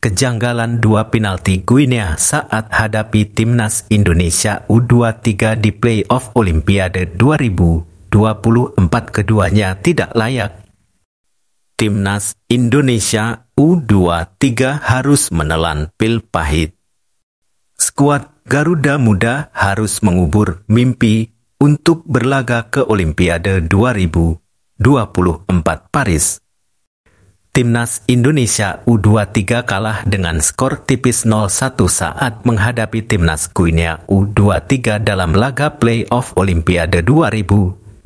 Kejanggalan dua penalti Guinea saat hadapi timnas Indonesia U23 di playoff Olimpiade 2024 keduanya tidak layak. Timnas Indonesia U23 harus menelan pil pahit. Skuad Garuda Muda harus mengubur mimpi untuk berlaga ke Olimpiade 2024 Paris. Timnas Indonesia U23 kalah dengan skor tipis 0-1 saat menghadapi timnas Guinea U23 dalam laga playoff Olimpiade 2024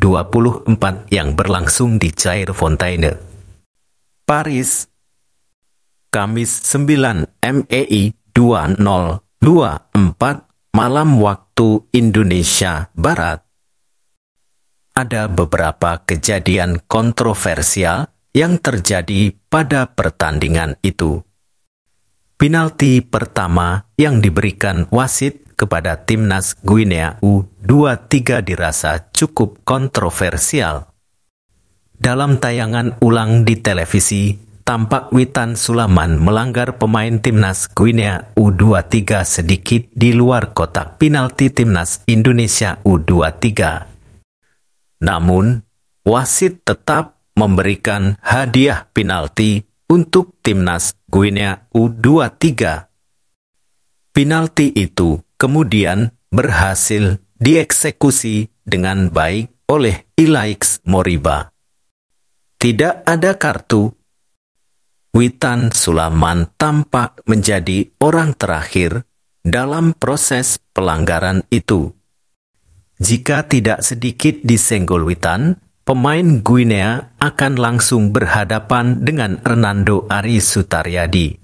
yang berlangsung di Clairefontaine, Paris, Kamis 9 Mei 2024 malam waktu Indonesia Barat. Ada beberapa kejadian kontroversial yang terjadi pada pertandingan itu. Penalti pertama yang diberikan wasit kepada timnas Guinea U23 dirasa cukup kontroversial. Dalam tayangan ulang di televisi, tampak Witan Sulaiman melanggar pemain timnas Guinea U23 sedikit di luar kotak penalti timnas Indonesia U23. Namun, wasit tetap memberikan hadiah penalti untuk timnas Guinea U23. Penalti itu kemudian berhasil dieksekusi dengan baik oleh Ilaix Moriba. Tidak ada kartu. Witan Sulaiman tampak menjadi orang terakhir dalam proses pelanggaran itu. Jika tidak sedikit disenggol Witan, pemain Guinea akan langsung berhadapan dengan Hernando Ari Sutaryadi.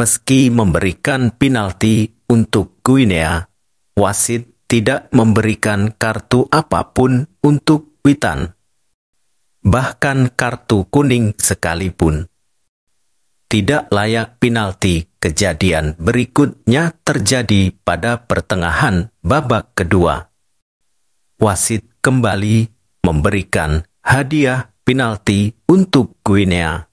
Meski memberikan penalti untuk Guinea, wasit tidak memberikan kartu apapun untuk Witan, bahkan kartu kuning sekalipun. Tidak layak penalti. Kejadian berikutnya terjadi pada pertengahan babak kedua. Wasit kembali memberikan hadiah penalti untuk Guinea.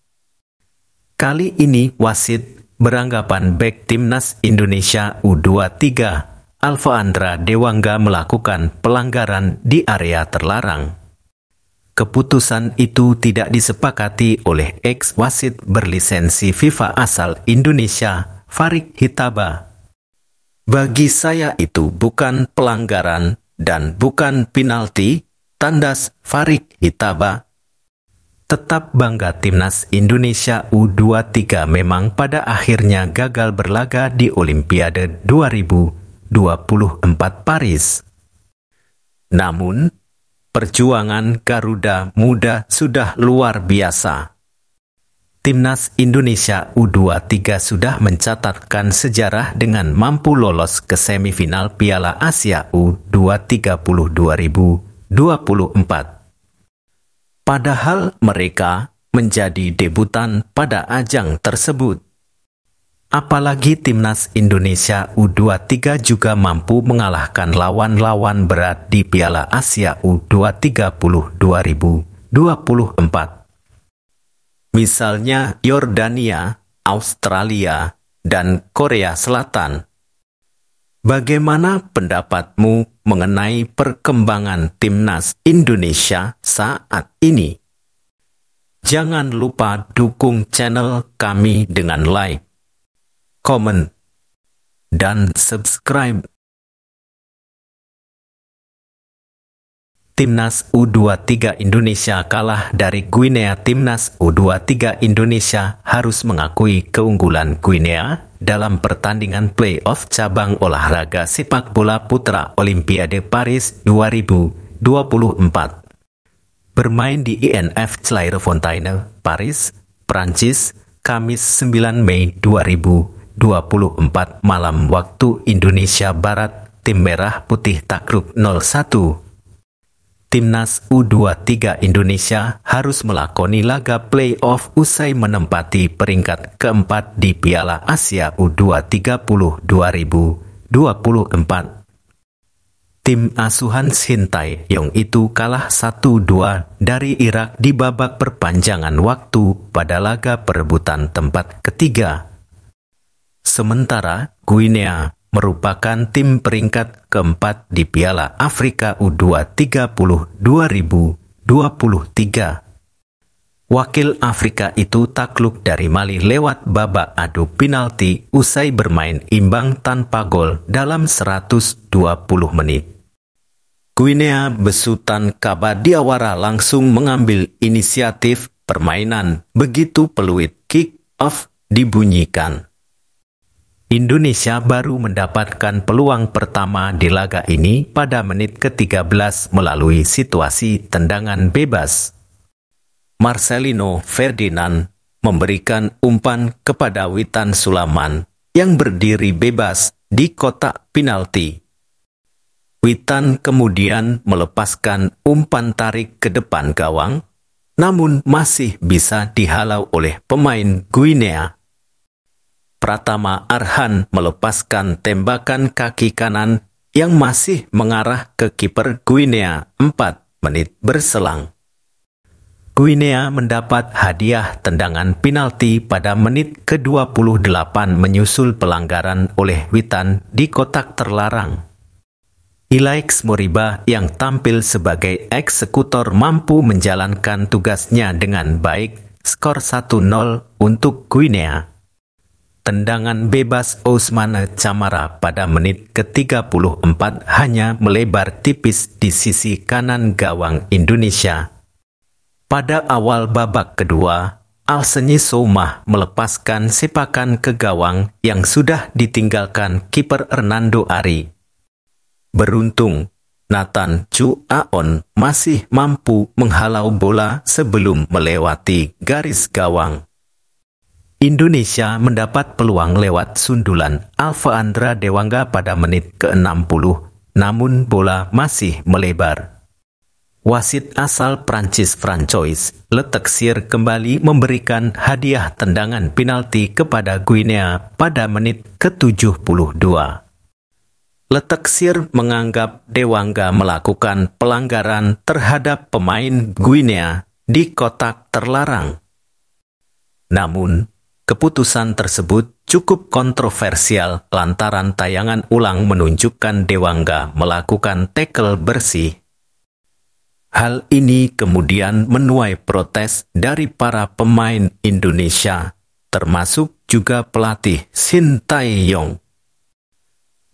Kali ini wasit beranggapan bek timnas Indonesia U23, Alfandra Dewangga melakukan pelanggaran di area terlarang. Keputusan itu tidak disepakati oleh ex-wasit berlisensi FIFA asal Indonesia, Farid Hitaba. Bagi saya itu bukan pelanggaran dan bukan penalti, tandas Farid Hitaba. Tetap bangga timnas Indonesia U23 memang pada akhirnya gagal berlaga di Olimpiade 2024 Paris. Namun, perjuangan Garuda Muda sudah luar biasa. Timnas Indonesia U23 sudah mencatatkan sejarah dengan mampu lolos ke semifinal Piala Asia U20 2024. Padahal mereka menjadi debutan pada ajang tersebut. Apalagi timnas Indonesia U23 juga mampu mengalahkan lawan-lawan berat di Piala Asia U20 2024. Misalnya Yordania, Australia, dan Korea Selatan. Bagaimana pendapatmu mengenai perkembangan timnas Indonesia saat ini? Jangan lupa dukung channel kami dengan like, komen, dan subscribe. Timnas U23 Indonesia kalah dari Guinea. Timnas U23 Indonesia harus mengakui keunggulan Guinea dalam pertandingan playoff cabang olahraga sepak bola putra Olimpiade Paris 2024. Bermain di INF Clairefontaine, Paris, Prancis, Kamis 9 Mei 2024 malam waktu Indonesia Barat. Tim Merah Putih takluk 0-1. Timnas U23 Indonesia harus melakoni laga playoff usai menempati peringkat keempat di Piala Asia U20 2024. tim asuhan Shin Tae-yong itu kalah 1-2 dari Irak di babak perpanjangan waktu pada laga perebutan tempat ketiga. Sementara Guinea merupakan tim peringkat keempat di Piala Afrika U23 2023. Wakil Afrika itu takluk dari Mali lewat babak adu penalti usai bermain imbang tanpa gol dalam 120 menit. Guinea besutan Kabadiawara langsung mengambil inisiatif permainan begitu peluit kick-off dibunyikan. Indonesia baru mendapatkan peluang pertama di laga ini pada menit ke-13 melalui situasi tendangan bebas. Marcelino Ferdinand memberikan umpan kepada Witan Sulaiman yang berdiri bebas di kotak penalti. Witan kemudian melepaskan umpan tarik ke depan gawang, namun masih bisa dihalau oleh pemain Guinea. Pratama Arhan melepaskan tembakan kaki kanan yang masih mengarah ke kiper Guinea 4 menit berselang. Guinea mendapat hadiah tendangan penalti pada menit ke-28 menyusul pelanggaran oleh Witan di kotak terlarang. Ilaix Moriba yang tampil sebagai eksekutor mampu menjalankan tugasnya dengan baik, skor 1-0 untuk Guinea. Tendangan bebas Ousmane Camara pada menit ke-34 hanya melebar tipis di sisi kanan gawang Indonesia. Pada awal babak kedua, Alsenyi Soumah melepaskan sepakan ke gawang yang sudah ditinggalkan kiper Hernando Ari. Beruntung, Nathan Chu Aon masih mampu menghalau bola sebelum melewati garis gawang. Indonesia mendapat peluang lewat sundulan Alfa Andra Dewangga pada menit ke-60, namun bola masih melebar. Wasit asal Prancis Francois Letexier kembali memberikan hadiah tendangan penalti kepada Guinea pada menit ke-72. Letexier menganggap Dewangga melakukan pelanggaran terhadap pemain Guinea di kotak terlarang. Namun, keputusan tersebut cukup kontroversial lantaran tayangan ulang menunjukkan Dewangga melakukan tackle bersih. Hal ini kemudian menuai protes dari para pemain Indonesia, termasuk juga pelatih Shin Tae-yong.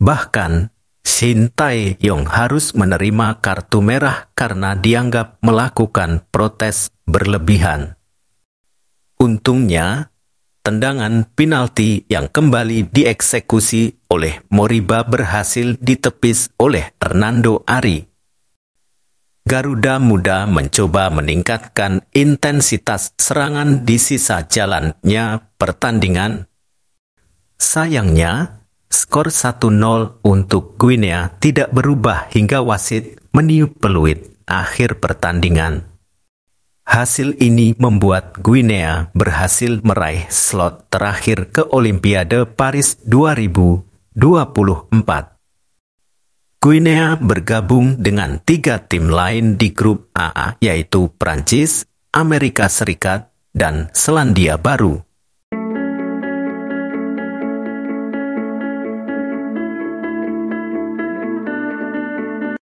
Bahkan, Shin Tae-yong harus menerima kartu merah karena dianggap melakukan protes berlebihan. Untungnya, tendangan penalti yang kembali dieksekusi oleh Moriba berhasil ditepis oleh Hernando Ari. Garuda Muda mencoba meningkatkan intensitas serangan di sisa jalannya pertandingan. Sayangnya, skor 1-0 untuk Guinea tidak berubah hingga wasit meniup peluit akhir pertandingan. Hasil ini membuat Guinea berhasil meraih slot terakhir ke Olimpiade Paris 2024. Guinea bergabung dengan 3 tim lain di grup A, yaitu Prancis, Amerika Serikat, dan Selandia Baru.